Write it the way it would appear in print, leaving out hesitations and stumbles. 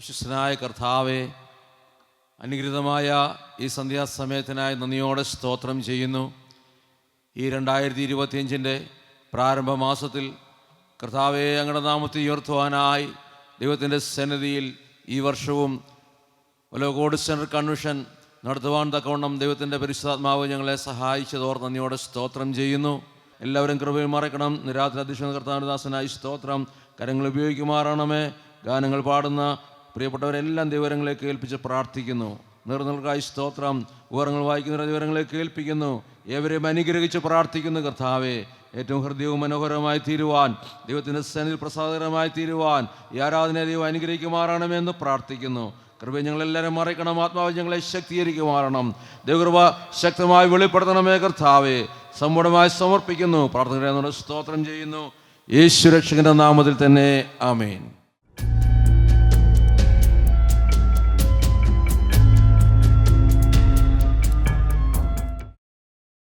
വിശ്വസ്തനായ കർത്താവേ, അനുഗ്രഹീതമായ ഈ സന്ധ്യാസമയത്തിനായി നന്ദിയോടെ സ്തോത്രം ചെയ്യുന്നു. ഈ 2025 പ്രാരംഭ മാസത്തിൽ കർത്താവെ, അങ്ങയുടെ നാമത്തെ ഉയർത്തുവാനായി ദൈവത്തിൻ്റെ സന്നിധിയിൽ ഈ വർഷവും ലോകോട് സെൻട്രൽ കൺവെൻഷൻ നടത്തുവാൻ തക്കവണ്ണം ദൈവത്തിൻ്റെ പരിശുദ്ധാത്മാവ് ഞങ്ങളെ സഹായിച്ചതോർ നന്ദിയോടെ സ്തോത്രം ചെയ്യുന്നു. എല്ലാവരും കൃപയിൽ മറക്കണം. നിരാത്രി അധ്യക്ഷ കർത്താവിദാസനായി സ്തോത്രം. കരങ്ങൾ ഉപയോഗിക്കുമാറാണമേ. ഗാനങ്ങൾ പാടുന്ന പ്രിയപ്പെട്ടവരെല്ലാം ദൈവരങ്ങളിലേക്ക് ഏൽപ്പിച്ച് പ്രാർത്ഥിക്കുന്നു. നിർന്നൽക്കായി സ്തോത്രം. വിവരങ്ങൾ വായിക്കുന്ന വിവരങ്ങളിലേക്ക് ഏൽപ്പിക്കുന്നു. ഏവരെയും അനുഗ്രഹിച്ച് പ്രാർത്ഥിക്കുന്നു. കർത്താവെ, ഏറ്റവും ഹൃദയവും മനോഹരമായി തീരുവാൻ, ദൈവത്തിൻ്റെ സന്നിധിയിൽ പ്രസാദകരമായി തീരുവാൻ ഈ ആരാധന ദൈവം അനുഗ്രഹിക്കുമാറാണമെന്ന് പ്രാർത്ഥിക്കുന്നു. കൃപ ഞങ്ങളെല്ലാവരും മറക്കണം. ആത്മാവ് ഞങ്ങളെ ശക്തീകരിക്കുമാറണം. ദൈവകൃപ ശക്തമായി വെളിപ്പെടുത്തണമേ. കർത്താവെ, സമ്പൂർണ്ണമായി സമർപ്പിക്കുന്നു. പ്രാർത്ഥന സ്തോത്രം ചെയ്യുന്നു. യേശു രക്ഷകന്റെ നാമത്തിൽ തന്നെ. ആമേൻ.